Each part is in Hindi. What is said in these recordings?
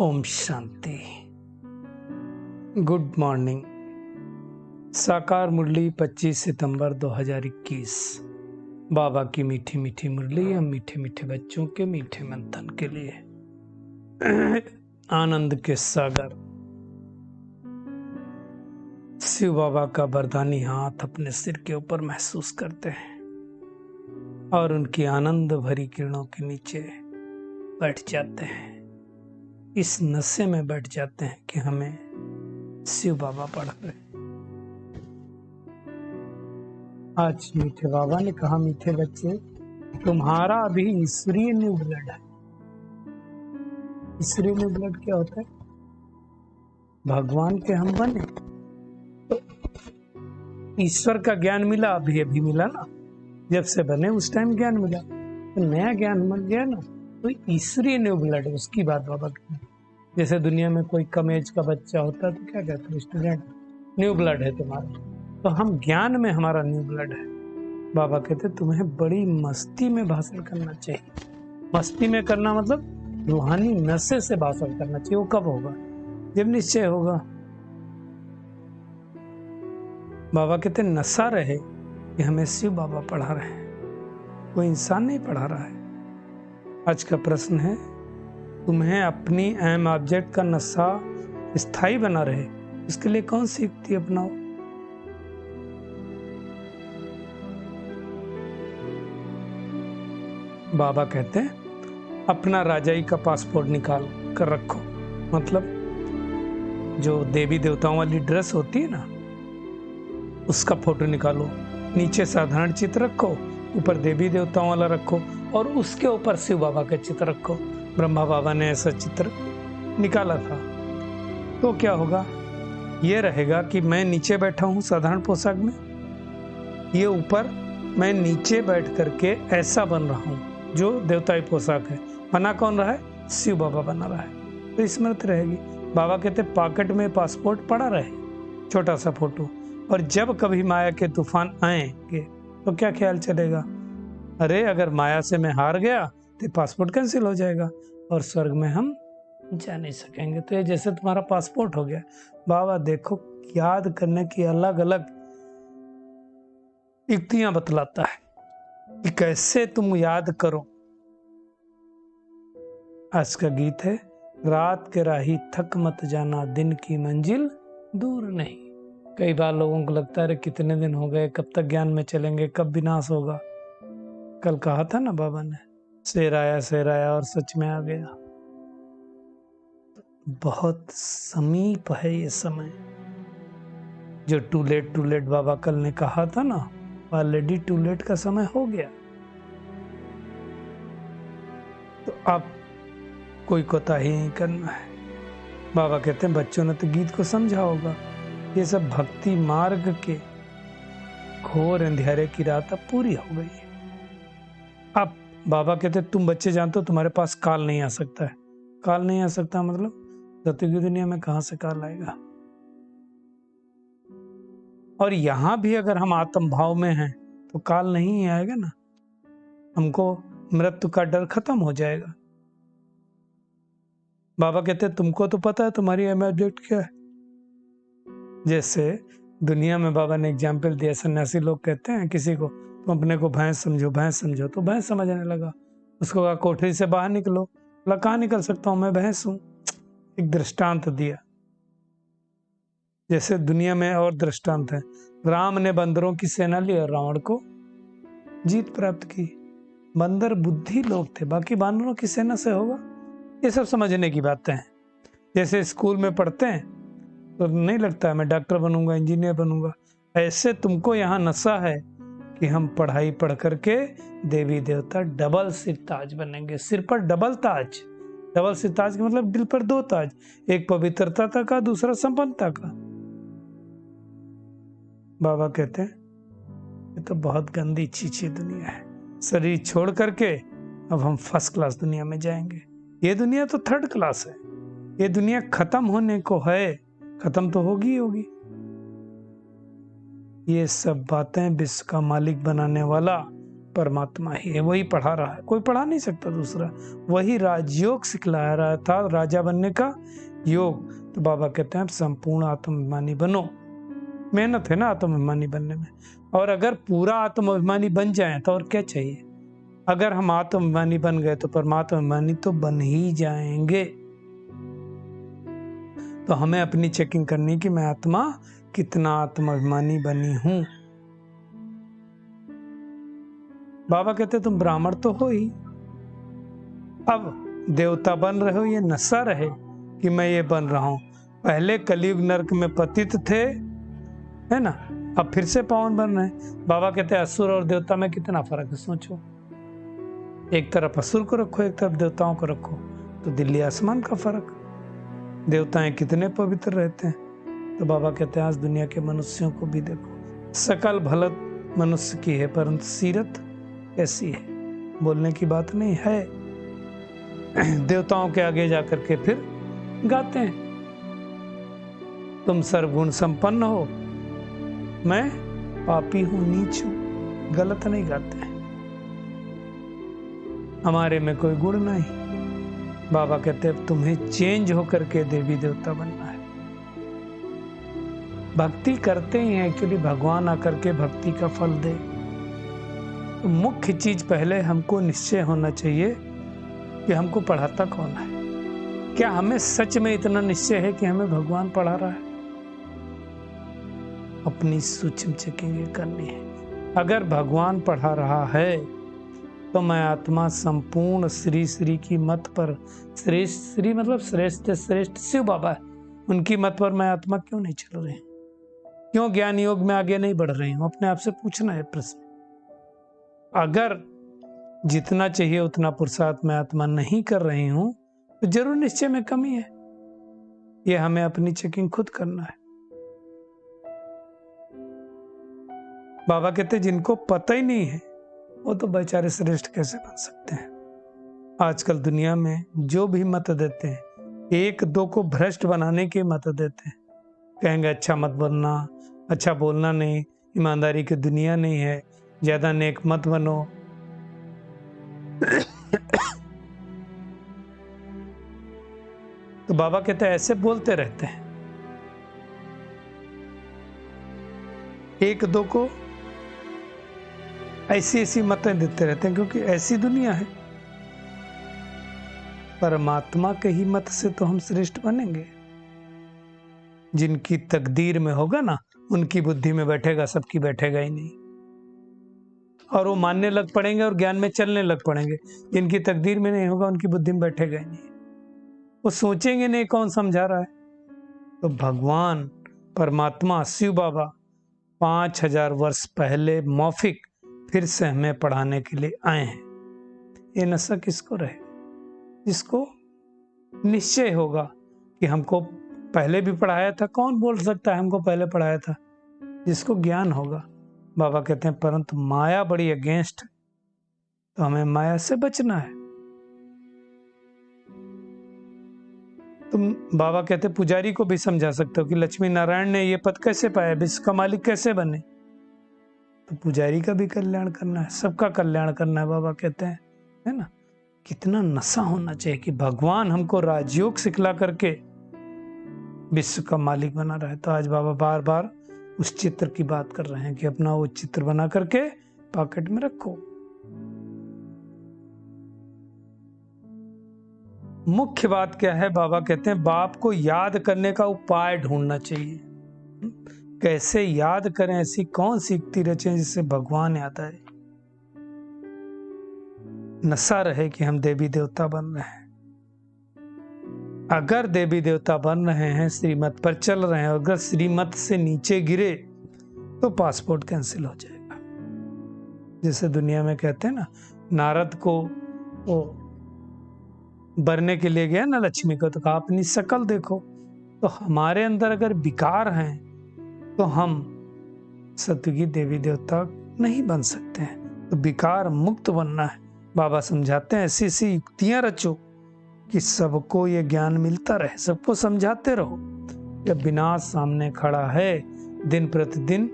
ओम शांति। Good morning. साकार मुरली 25 सितंबर 2021। बाबा की मीठी मीठी मुरली हम मीठे मीठे बच्चों के मीठे मंथन के लिए। आनंद के सागर शिव बाबा का वरदानी हाथ अपने सिर के ऊपर महसूस करते हैं और उनकी आनंद भरी किरणों के नीचे बैठ जाते हैं। इस नशे में बैठ जाते हैं कि हमें शिव बाबा पढ़ रहे। आज मीठे बाबा ने कहा, मीठे बच्चे, तुम्हारा अभी ईश्वरीय न्यू ब्लड है। ईश्वरीय न्यू ब्लड क्या होता है? भगवान के हम बने तो ईश्वर का ज्ञान मिला, अभी मिला ना। जब से बने उस टाइम ज्ञान मिला, तो नया ज्ञान मिल गया ना। तो ईश्वरीय न्यू ब्लड है, उसकी बात बाबा की। जैसे दुनिया में कोई कम एज का बच्चा होता है तो क्या कहते हैं? स्टूडेंट, न्यू ब्लड है तुम्हारा। तो हम ज्ञान में हमारा न्यू ब्लड है। बाबा कहते तुम्हें बड़ी मस्ती में भाषण करना चाहिए। मस्ती में करना मतलब रूहानी नशे से भाषण करना चाहिए। वो कब होगा? जब निश्चय होगा। बाबा कहते नशा रहे कि हमें शिव बाबा पढ़ा रहे हैं, कोई इंसान नहीं पढ़ा रहा है। आज का प्रश्न है, तुम्हें अपनी अहम ऑब्जेक्ट का नशा स्थायी बना रहे, इसके लिए कौन सी युक्ति अपनाओ? बाबा कहते हैं अपना राजाई का पासपोर्ट निकाल कर रखो। मतलब जो देवी देवताओं वाली ड्रेस होती है ना, उसका फोटो निकालो। नीचे साधारण चित्र रखो, ऊपर देवी देवताओं वाला रखो और उसके ऊपर शिव बाबा का चित्र रखो। ब्रह्मा बाबा ने ऐसा चित्र निकाला था। तो क्या होगा? ये रहेगा कि मैं नीचे बैठा हूं साधारण पोशाक में, ये ऊपर मैं नीचे बैठ करके ऐसा बन रहा हूं जो देवताई पोशाक है। बना कौन रहा है? शिव बाबा बना रहा है। तो स्मृति रहेगी। बाबा कहते पॉकेट में पासपोर्ट पड़ा रहे, छोटा सा फोटो। और जब कभी माया के तूफान आएंगे तो क्या ख्याल चलेगा? अरे अगर माया से मैं हार गया तो पासपोर्ट कैंसिल हो जाएगा और स्वर्ग में हम जा नहीं सकेंगे। तो ये जैसे तुम्हारा पासपोर्ट हो गया। बाबा देखो, याद करने की अलग अलग युक्तियां बतलाता है कि कैसे तुम याद करो। आज का गीत है, रात के राही थक मत जाना, दिन की मंजिल दूर नहीं। कई बार लोगों को लगता है कितने दिन हो गए, कब तक ज्ञान में चलेंगे, कब विनाश होगा। कल कहा था ना बाबा ने, शेर आया और सच में आ गया। बहुत समीप है ये समय। जो टू लेट बाबा कल ने कहा था ना, ऑलरेडी टू लेट का समय हो गया। तो अब कोई कोताही नहीं करना है। बाबा कहते हैं बच्चों ने तो गीत को समझा होगा। ये सब भक्ति मार्ग के घोर अंधेरे की रात अब पूरी हो गई है। अब बाबा कहते हैं तुम बच्चे जानते हो तुम्हारे पास काल नहीं आ सकता है। काल नहीं आ सकता मतलब सत्य की दुनिया में कहां से काल आएगा? और यहां भी अगर हम आत्म भाव में हैं तो काल नहीं आएगा ना। हमको मृत्यु का डर खत्म हो जाएगा। बाबा कहते हैं तुमको तो पता है तुम्हारी अहम ऑब्जेक्ट क्या है। जैसे दुनिया में बाबा ने एग्जाम्पल दिया, सन्यासी लोग कहते हैं किसी को तुम अपने को भैंस समझो, तो भैंस समझने लगा। उसको कहा कोठरी से बाहर निकलो, बोला कहाँ निकल सकता हूं, मैं भैंस हूं। एक दृष्टांत दिया। जैसे दुनिया में और दृष्टांत है। राम ने बंदरों की सेना ली और रावण को जीत प्राप्त की। बंदर बुद्धि लोग थे, बाकी बानरों की सेना से होगा। ये सब समझने की बातें हैं। जैसे स्कूल में पढ़ते हैं तो नहीं लगता है मैं डॉक्टर बनूंगा, इंजीनियर बनूंगा। ऐसे तुमको यहाँ नशा है कि हम पढ़ाई पढ़ करके देवी देवता डबल सिर ताज बनेंगे। सिर पर डबल ताज। डबल सिर ताज का मतलब दिल पर दो ताज, एक पवित्रता का, दूसरा संपन्नता का। बाबा कहते हैं ये तो बहुत गंदी चीची दुनिया है। शरीर छोड़ करके अब हम फर्स्ट क्लास दुनिया में जाएंगे। ये दुनिया तो थर्ड क्लास है। ये दुनिया खत्म होने को है, खत्म तो होगी। ये सब बातें विश्व का मालिक बनाने वाला परमात्मा ही है, वही पढ़ा रहा है, कोई पढ़ा नहीं सकता दूसरा। वही राजयोग सिखला रहा था, राजा बनने का योग। तो बाबा कहते हैं संपूर्ण आत्माभिमानी बनो। मेहनत है ना आत्माभिमानी बनने में। और अगर पूरा आत्माभिमानी बन जाए तो और क्या चाहिए। अगर हम आत्माभिमानी बन गए तो परमात्माभिमानी तो बन ही जाएंगे। तो हमें अपनी चेकिंग करनी कि मैं आत्मा कितना आत्माभिमानी बनी हूं। बाबा कहते तुम ब्राह्मण तो हो ही, अब देवता बन रहे हो, ये नशा रहे कि मैं ये बन रहा हूं। पहले कलयुग नरक में पतित थे, है ना, अब फिर से पावन बन रहे हैं। बाबा कहते हैं असुर और देवता में कितना फर्क है, सोचो। एक तरफ असुर को रखो, एक तरफ देवताओं को रखो, तो दिल्ली आसमान का फर्क। देवताएं कितने पवित्र रहते हैं। तो बाबा कहते हैं आज दुनिया के मनुष्यों को भी देखो, सकल भलत मनुष्य की है, परंतु सीरत कैसी है, बोलने की बात नहीं है। देवताओं के आगे जाकर के फिर गाते हैं तुम सर्वगुण संपन्न हो, मैं पापी हूं, नीच हूं। गलत नहीं गाते हैं, हमारे में कोई गुण नहीं। बाबा कहते हैं तुम्हें चेंज होकर के देवी देवता बनना है। भक्ति करते ही हैं एक्चुअली, भगवान आकर के भक्ति का फल दे। तो मुख्य चीज पहले हमको निश्चय होना चाहिए कि हमको पढ़ाता कौन है। क्या हमें सच में इतना निश्चय है कि हमें भगवान पढ़ा रहा है। अपनी सूक्ष्म चेकिंग करनी है। अगर भगवान पढ़ा रहा है तो मैं आत्मा संपूर्ण श्री श्री की मत पर, श्रेष्ठ श्री मतलब श्रेष्ठ श्रेष्ठ शिव बाबा है, उनकी मत पर मैं आत्मा क्यों नहीं चल रही, क्यों ज्ञान योग में आगे नहीं बढ़ रही हूं। अपने आप से पूछना है प्रश्न। अगर जितना चाहिए उतना पुरुषार्थ में आत्मा नहीं कर रही हूं तो जरूर निश्चय में कमी है। ये हमें अपनी चेकिंग खुद करना है। बाबा कहते जिनको पता ही नहीं है वो तो बेचारे श्रेष्ठ कैसे बन सकते हैं। आजकल दुनिया में जो भी मत देते हैं, एक दो को भ्रष्ट बनाने के मत देते हैं। कहेंगे अच्छा मत बनना, अच्छा बोलना नहीं, ईमानदारी की दुनिया नहीं है, ज्यादा नेक मत बनो। तो बाबा कहते हैं ऐसे बोलते रहते हैं, एक दो को ऐसी ऐसी मतें देते रहते हैं, क्योंकि ऐसी दुनिया है। परमात्मा के ही मत से तो हम श्रेष्ठ बनेंगे। जिनकी तकदीर में होगा ना, उनकी बुद्धि में बैठेगा, सबकी बैठेगा ही नहीं। और वो मानने लग पड़ेंगे और ज्ञान में चलने लग पड़ेंगे। जिनकी तकदीर में नहीं होगा उनकी बुद्धि में बैठेगा ही नहीं, वो सोचेंगे नहीं कौन समझा रहा है। तो भगवान परमात्मा शिव बाबा 5000 वर्ष पहले मौफिक फिर से हमें पढ़ाने के लिए आए हैं। ये नशा किसको रहे, जिसको निश्चय होगा कि हमको पहले भी पढ़ाया था। कौन बोल सकता है हमको पहले पढ़ाया था, जिसको ज्ञान होगा। बाबा कहते हैं परंतु माया बड़ी अगेंस्ट, तो हमें माया से बचना है। तुम बाबा कहते पुजारी को भी समझा सकते हो कि लक्ष्मी नारायण ने ये पद कैसे पाया, विश्व का मालिक कैसे बने। तो पुजारी का भी कल्याण करना है, सबका कल्याण करना है। बाबा कहते हैं, है ना, कितना नशा होना चाहिए कि भगवान हमको राजयोग सिखला करके विश्व का मालिक बना रहा है। तो आज बाबा बार बार उस चित्र की बात कर रहे हैं कि अपना वो चित्र बना करके पॉकेट में रखो। मुख्य बात क्या है, बाबा कहते हैं बाप को याद करने का उपाय ढूंढना चाहिए। कैसे याद करें, ऐसी कौन सी युक्ति रचें जिससे भगवान याद आए। नशा रहे कि हम देवी देवता बन रहे हैं। अगर देवी देवता बन रहे हैं, श्रीमत पर चल रहे हैं, अगर श्रीमत से नीचे गिरे तो पासपोर्ट कैंसिल हो जाएगा। जैसे दुनिया में कहते हैं ना, नारद को वो बरने के लिए गया ना लक्ष्मी को, तो कहा अपनी शकल देखो। तो हमारे अंदर अगर विकार हैं तो हम सतयुगी देवी देवता नहीं बन सकते हैं। तो विकार मुक्त बनना है। बाबा समझाते हैं ऐसी ऐसी युक्तियां रचो कि सबको ये ज्ञान मिलता रहे, सबको समझाते रहो। जब विनाश सामने खड़ा है, दिन प्रतिदिन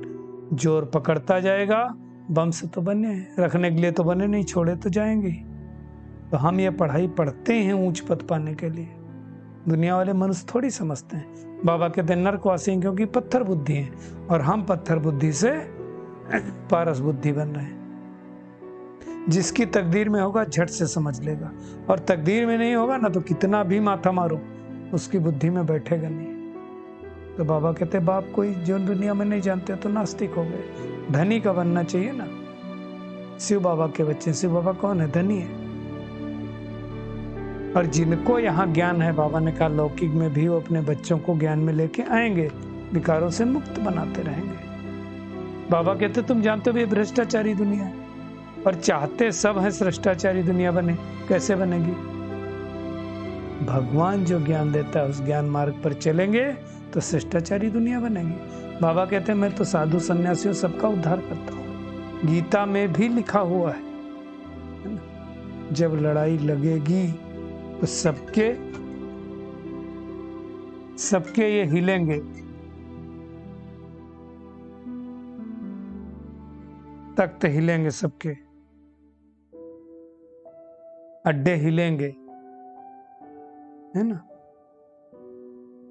जोर पकड़ता जाएगा बम से तो बने हैं, रखने के लिए तो बने नहीं, छोड़े तो जाएंगे। तो हम ये पढ़ाई पढ़ते हैं ऊंच पद पाने के लिए। दुनिया वाले मनुष्य थोड़ी समझते हैं। बाबा कहते हैं नरकवासी हैं क्योंकि पत्थर बुद्धि है, और हम पत्थर बुद्धि से पारस बुद्धि बन रहे हैं। जिसकी तकदीर में होगा झट से समझ लेगा, और तकदीर में नहीं होगा ना तो कितना भी माथा मारो उसकी बुद्धि में बैठेगा नहीं। तो बाबा कहते बाप कोई जो दुनिया में नहीं जानते तो नास्तिक हो गए। धनी का बनना चाहिए ना। शिव बाबा के बच्चे, शिव बाबा कौन है? धनी है। और जिनको यहाँ ज्ञान है, बाबा ने कहा लौकिक में भी वो अपने बच्चों को ज्ञान में लेके आएंगे, विकारों से मुक्त बनाते रहेंगे। बाबा कहते तुम जानते हो ये भ्रष्टाचारी दुनिया है, और चाहते सब है भ्रष्टाचारी दुनिया बने। कैसे बनेगी? भगवान जो ज्ञान देता है उस ज्ञान मार्ग पर चलेंगे तो शिष्टाचारी दुनिया बनेगी। बाबा कहते हैं मैं तो साधु सन्यासियों सबका उद्धार करता हूँ। गीता में भी लिखा हुआ है ना? जब लड़ाई लगेगी तो सबके ये हिलेंगे, तख्त हिलेंगे, सबके अड्डे हिलेंगे, है ना?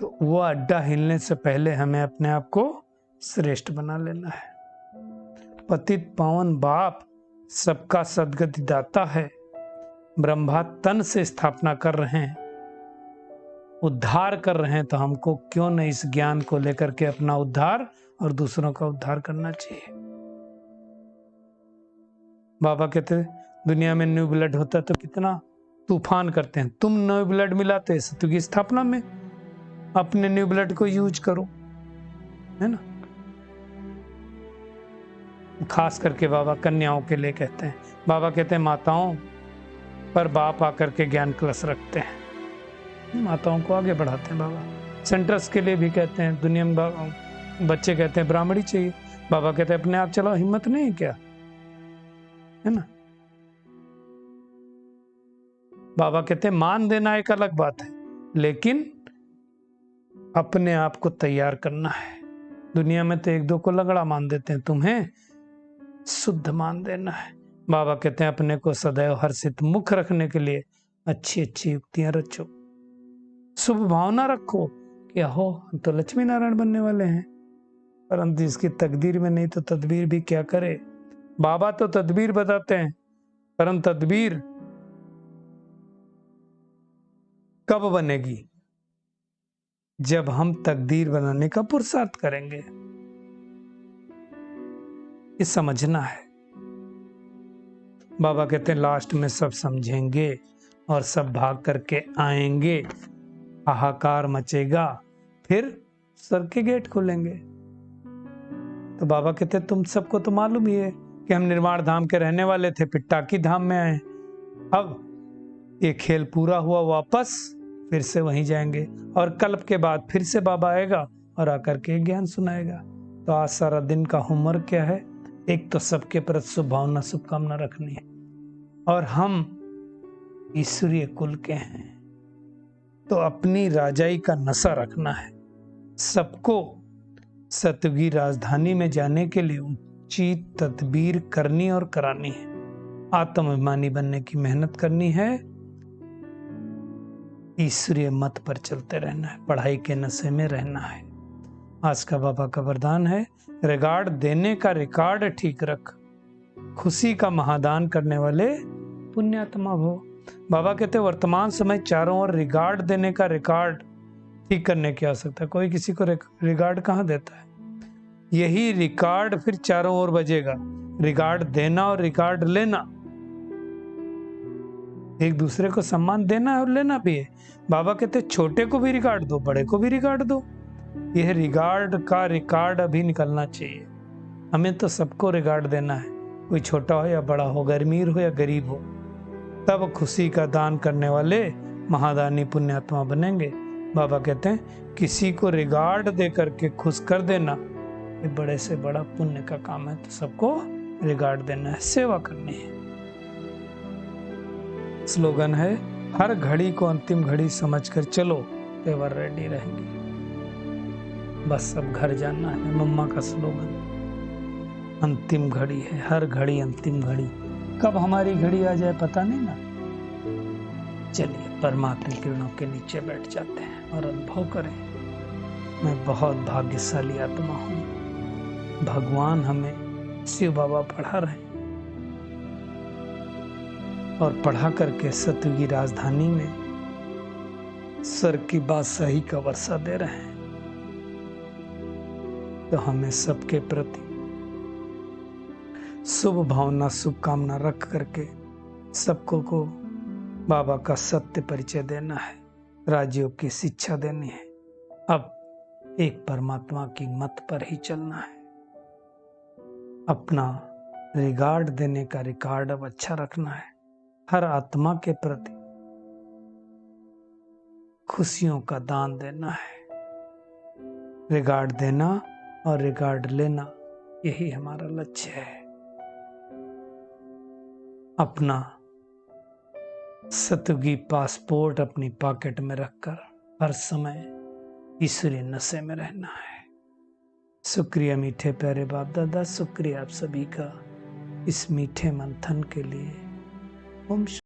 तो वो अड्डा हिलने से पहले हमें अपने आप को श्रेष्ठ बना लेना है। पतित पावन बाप सबका सद्गति दाता है। ब्रह्मा तन से स्थापना कर रहे हैं, उद्धार कर रहे हैं, तो हमको क्यों नहीं इस ज्ञान को लेकर के अपना उद्धार और दूसरों का उद्धार करना चाहिए। बाबा कहते दुनिया में न्यू ब्लड होता तो कितना तूफान करते हैं। तुम न्यू ब्लड मिलाते सत्य की स्थापना में, अपने न्यू ब्लड को यूज करो, है ना? खास करके बाबा कन्याओं के लिए कहते हैं। बाबा कहते हैं माताओं पर बाप आकर के ज्ञान कलश रखते हैं, माताओं को आगे बढ़ाते हैं। बाबा सेंटर्स के लिए भी कहते हैं। दुनिया में बच्चे कहते हैं ब्राह्मणी चाहिए, बाबा कहते हैं अपने आप चलाओ, हिम्मत नहीं है क्या, है ना? बाबा कहते हैं मान देना एक अलग बात है, लेकिन अपने आप को तैयार करना है। दुनिया में तो एक दो को लगड़ा मान देते हैं, तुम्हें शुद्ध मान देना है। बाबा कहते हैं अपने को सदैव हर्षित मुख रखने के लिए अच्छी अच्छी युक्तियां रचो, शुभ भावना रखो कि हो हम तो लक्ष्मी नारायण बनने वाले हैं, परंतु इसकी तकदीर में नहीं तो तदबीर भी क्या करे। बाबा तो तदबीर बताते हैं, परंतु तदबीर कब बनेगी? जब हम तकदीर बनाने का पुरुषार्थ करेंगे। ये समझना है। बाबा कहते हैं लास्ट में सब समझेंगे और सब भाग करके आएंगे, हाहाकार मचेगा, फिर स्वर्ग के गेट खुलेंगे। तो बाबा कहते हैं तुम सबको तो मालूम ही है कि हम निर्वाण धाम के रहने वाले थे, पिट्टाकी धाम में आए। अब ये खेल पूरा हुआ, वापस फिर से वहीं जाएंगे, और कल्प के बाद फिर से बाबा आएगा और आकर के ज्ञान सुनाएगा। तो आज सारा दिन का होमवर्क क्या है? एक तो सबके प्रति शुभ भावना, शुभकामना रखनी है, और हम ईश्वरीय कुल के हैं तो अपनी राजाई का नशा रखना है। सबको सतयुगी राजधानी में जाने के लिए ऊंची तदबीर करनी और करानी है। आत्माभिमानी बनने की मेहनत करनी है, ईश्वरीय मत पर चलते रहना है, पढ़ाई के नशे में रहना है। आज का बाबा का वरदान है रिगार्ड देने का रिकॉर्ड ठीक रख, खुशी का महादान करने वाले पुण्यात्मा भो। बाबा कहते वर्तमान समय चारों ओर रिगार्ड देने का रिकॉर्ड ठीक करने की आवश्यकता है। कोई किसी को रिगार्ड कहाँ देता है? यही रिकॉर्ड फिर चारों ओर बजेगा, रिगार्ड देना और रिकॉर्ड लेना। एक दूसरे को सम्मान देना है और लेना भी है। बाबा कहते छोटे को भी रिगार्ड दो, बड़े को भी रिगार्ड दो। यह रिगार्ड का रिकॉर्ड अभी निकलना चाहिए। हमें तो सबको रिगार्ड देना है, कोई छोटा हो या बड़ा हो, अमीर हो या गरीब हो। तब खुशी का दान करने वाले महादानी पुण्यात्मा बनेंगे। बाबा कहते हैं किसी को रिगार्ड दे करके खुश कर देना ये बड़े से बड़ा पुण्य का काम है। तो सबको रिगार्ड देना है, सेवा करनी है। स्लोगन है हर घड़ी को अंतिम घड़ी समझकर चलो, तेवर रेडी रहेंगे। बस अब घर जाना है, मम्मा का स्लोगन। अंतिम घड़ी है, हर घड़ी अंतिम घड़ी। कब हमारी घड़ी आ जाए पता नहीं ना। चलिए परमात्मा की किरणों के नीचे बैठ जाते हैं और अनुभव करें, मैं बहुत भाग्यशाली आत्मा हूँ। भगवान हमें शिव बाबा पढ़ा रहे हैं और पढ़ा करके सत्य की राजधानी में स्वर्ग की बादशाही का वर्षा दे रहे हैं। तो हमें सबके प्रति शुभ भावना, शुभकामना रख करके सबको को बाबा का सत्य परिचय देना है, राजयोग की शिक्षा देनी है। अब एक परमात्मा की मत पर ही चलना है। अपना रिगार्ड देने का रिकॉर्ड अब अच्छा रखना है। हर आत्मा के प्रति खुशियों का दान देना है। रिगार्ड देना और रिगार्ड लेना, यही हमारा लक्ष्य है। अपना सतयुगी पासपोर्ट अपनी पॉकेट में रखकर हर समय ईश्वरीय नशे में रहना है। शुक्रिया मीठे प्यारे बाप दादा, शुक्रिया आप सभी का इस मीठे मंथन के लिए। ओम